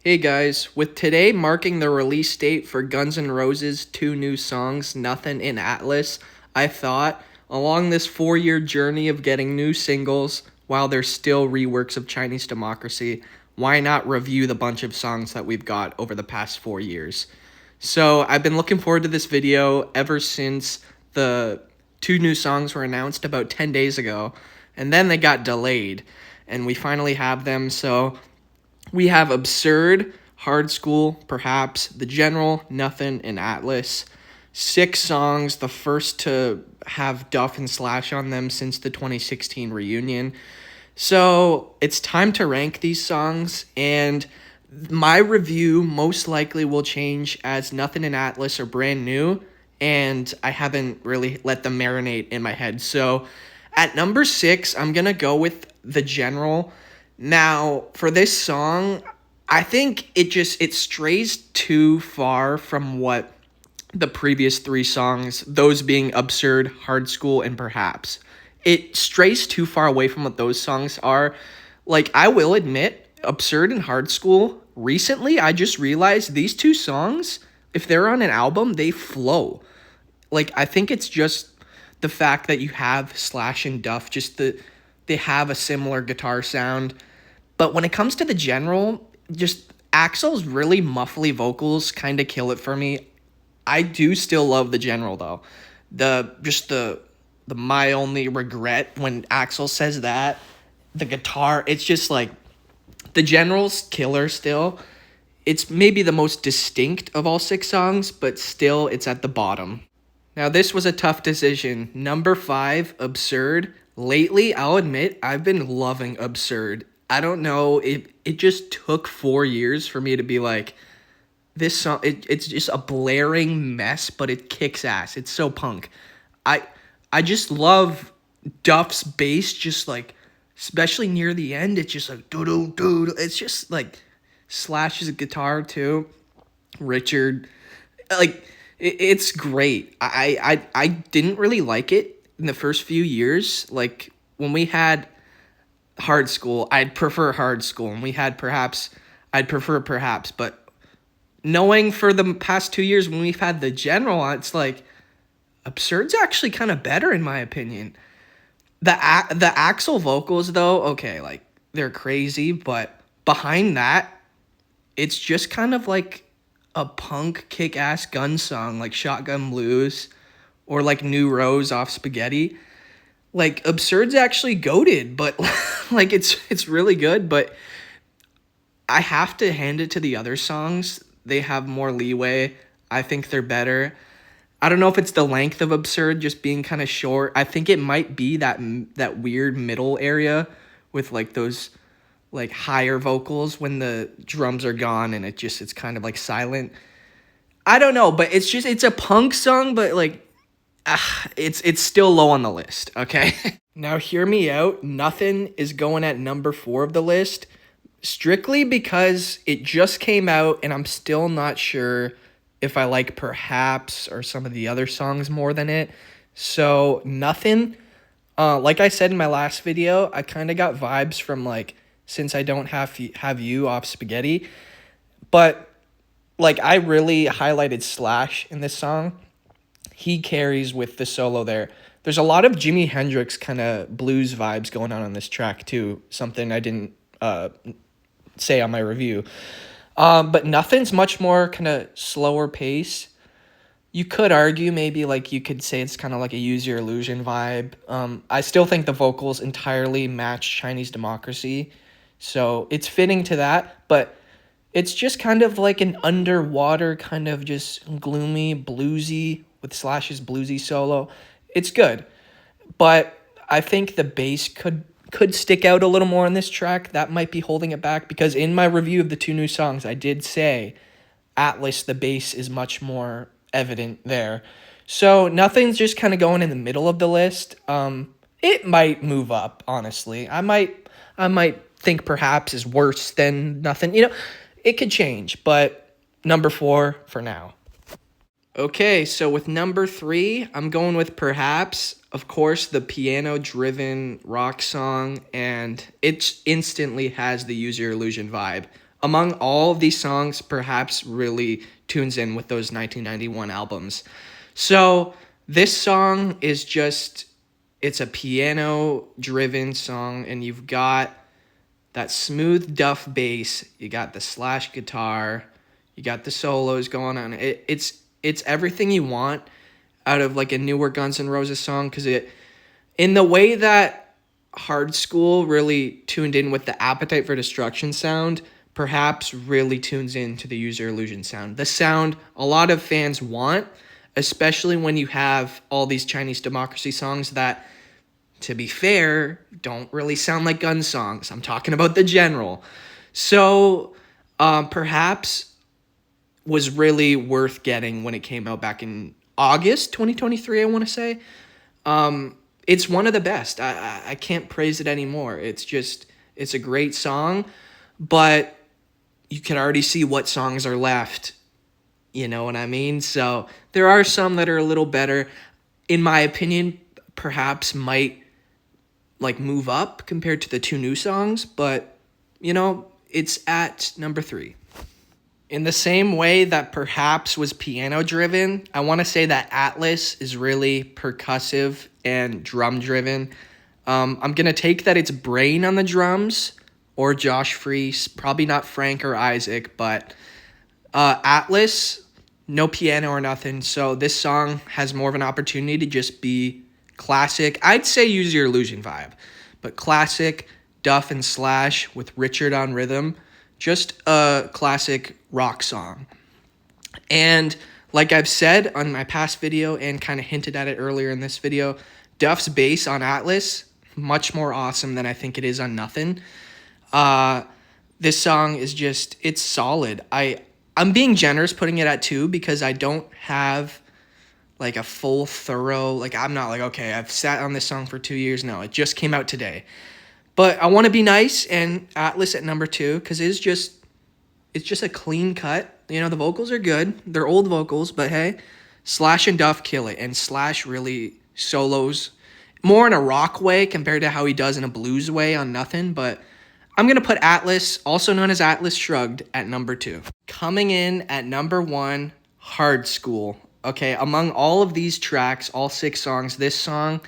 Hey guys, with today marking the release date for Guns N' Roses' two new songs, Nothin and Atlas, I thought, along this 4-year journey of getting new singles, while they're still reworks of Chinese Democracy, why not review the bunch of songs that we've got over the past 4 years? So I've been looking forward to this video ever since the two new songs were announced about 10 days ago, and then they got delayed, and we finally have them, so we have ABSUYD, Hard School, Perhaps, The General, Nothin, and Atlas. 6 songs, the first to have Duff and Slash on them since the 2016 reunion. So it's time to rank these songs, and my review most likely will change as Nothin and Atlas are brand new, and I haven't really let them marinate in my head. So at number 6, I'm going to go with The General. Now, for this song, I think it strays too far from what the previous 3 songs, those being ABSUYD, Hard School, and Perhaps. It strays too far away from what those songs are. Like, I will admit, ABSUYD and Hard School, recently I just realized these 2 songs, if they're on an album, they flow. Like, I think it's just the fact that you have Slash and Duff, they have a similar guitar sound. But when it comes to The General, just Axl's really muffly vocals kind of kill it for me. I do still love The General though. The my only regret when Axl says that, the guitar, it's just like The General's killer still. It's maybe the most distinct of all 6 songs, but still it's at the bottom. Now this was a tough decision. Number 5, ABSUYD. Lately, I'll admit, I've been loving ABSUYD. I don't know, it just took 4 years for me to be like, this song, it's just a blaring mess, but it kicks ass. It's so punk. I just love Duff's bass, just like, especially near the end, it's just like, doo-doo-doo. It's just like, Slash's guitar too. Richard, like, it's great. I didn't really like it in the first few years. Like, when we had Hard School, I'd prefer Hard School, and we had Perhaps, I'd prefer Perhaps, but knowing for the past 2 years when we've had The General, it's like, ABSUYD's actually kind of better in my opinion. The Axl vocals though, okay, like, they're crazy, but behind that, it's just kind of like a punk kick-ass gun song, like Shotgun Blues, or like New Rose off Spaghetti. Like, ABSUYD's actually goated, but like, it's really good, but I have to hand it to the other songs. They have more leeway. I think they're better. I don't know if it's the length of ABSUYD just being kind of short. I think it might be that weird middle area with like those like higher vocals when the drums are gone and it's kind of like silent. I don't know, but it's a punk song, but like, it's still low on the list, okay? Now hear me out. Nothin is going at number 4 of the list, strictly because it just came out and I'm still not sure if I like Perhaps or some of the other songs more than it. So Nothin, like I said in my last video, I kind of got vibes from like Since I Don't Have You off Spaghetti, but like I really highlighted Slash in this song. He carries with the solo there. There's a lot of Jimi Hendrix kind of blues vibes going on this track too, something I didn't say on my review. But Nothin's much more kind of slower pace. You could argue maybe like you could say it's kind of like a Use Your Illusion vibe. I still think the vocals entirely match Chinese Democracy, so it's fitting to that, but it's just kind of like an underwater kind of just gloomy, bluesy, with Slash's bluesy solo. It's good, but I think the bass could stick out a little more on this track. That might be holding it back, because in my review of the 2 new songs, I did say Atlas, the bass is much more evident there. So Nothin's just kind of going in the middle of the list. It might move up, honestly. I might think Perhaps is worse than Nothin. You know, it could change, but number 4 for now. Okay, so with number 3, I'm going with Perhaps. Of course, the piano-driven rock song, and it instantly has the Use Your Illusion vibe. among all of these songs, perhaps really tunes in with those 1991 albums. So this song is just, it's a piano driven song, and you've got that smooth Duff bass, you got the slash guitar, you got the solos going on. It's everything you want out of like a newer Guns N' Roses song, because it, in the way that Hard School really tuned in with the Appetite for Destruction sound, perhaps really tunes into the Use Your Illusion sound. The sound a lot of fans want, especially when you have all these Chinese Democracy songs that, to be fair, don't really sound like gun songs. I'm talking about the general. So perhaps was really worth getting when it came out back in August 2023, I want to say. It's one of the best. I can't praise it anymore. It's just, it's a great song, but you can already see what songs are left. You know what I mean? So there are some that are a little better. In my opinion, perhaps might like move up compared to the two new songs, but you know, it's at number 3. In the same way that perhaps was piano driven, I want to say that Atlas is really percussive and drum driven. I'm going to take that it's Brain on the drums or Josh Freese, probably not Frank or Isaac, but Atlas, no piano or nothing. So this song has more of an opportunity to just be classic. I'd say Use Your Illusion vibe, but classic Duff and Slash with Richard on rhythm. Just a classic rock song. And like I've said on my past video and kind of hinted at it earlier in this video, Duff's bass on Atlas, much more awesome than I think it is on Nothin. This song is just, it's solid. I'm being generous putting it at 2 because I don't have like a full thorough, like I'm not like, okay, I've sat on this song for 2 years. No, it just came out today. But I want to be nice, and Atlas at number 2 because it's just a clean cut. You know, the vocals are good. They're old vocals, but hey, Slash and Duff kill it, and Slash really solos more in a rock way compared to how he does in a blues way on Nothin. But I'm going to put Atlas, also known as Atlas Shrugged, at number 2. Coming in at number 1, Hard School. Okay, among all of these tracks, all 6 songs, this song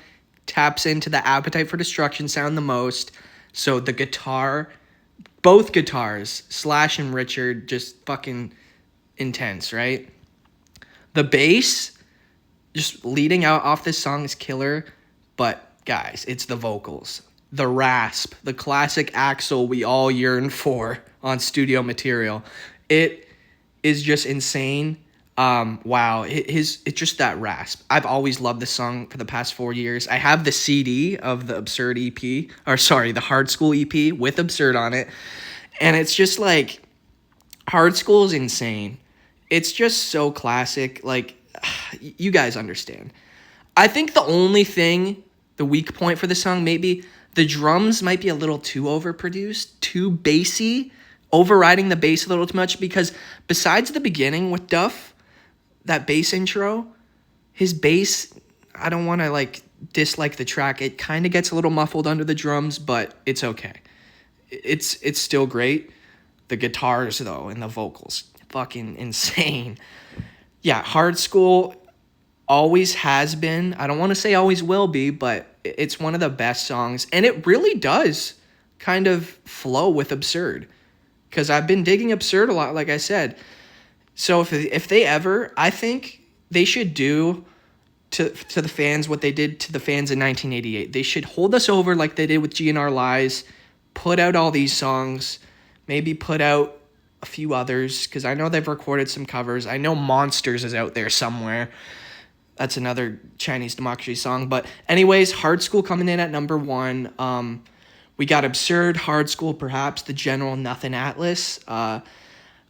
taps into the Appetite for Destruction sound the most. So the guitar, both guitars, Slash and Richard, just fucking intense, right? The bass, just leading out off this song is killer. But guys, it's the vocals. The rasp, the classic Axl we all yearn for on studio material. It is just insane. Wow, it's just that rasp. I've always loved this song for the past 4 years. I have the CD of the Absurd EP, or sorry, the Hard School EP with Absurd on it, and it's just like, Hard School is insane. It's just so classic. Like, you guys understand. I think the only thing, the weak point for the song, maybe the drums might be a little too overproduced, too bassy, overriding the bass a little too much, because besides the beginning with Duff, that bass intro, his bass, I don't want to like dislike the track. It kind of gets a little muffled under the drums, but it's okay. It's still great. The guitars though and the vocals, fucking insane. Yeah, Hard School always has been. I don't want to say always will be, but it's one of the best songs, and it really does kind of flow with Absurd, because I've been digging Absurd a lot, like I said. So if they ever, I think they should do to the fans what they did to the fans in 1988. They should hold us over like they did with GN'R Lies, put out all these songs, maybe put out a few others, because I know they've recorded some covers. I know Monsters is out there somewhere. That's another Chinese Democracy song. But anyways, Hard School coming in at number 1. We got Absurd, Hard School, perhaps the general, Nothin, Atlas.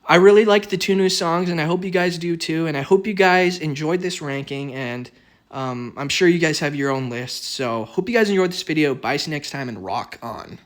I really like the 2 new songs, and I hope you guys do too. And I hope you guys enjoyed this ranking, and I'm sure you guys have your own list. So hope you guys enjoyed this video. Bye, see you next time, and rock on.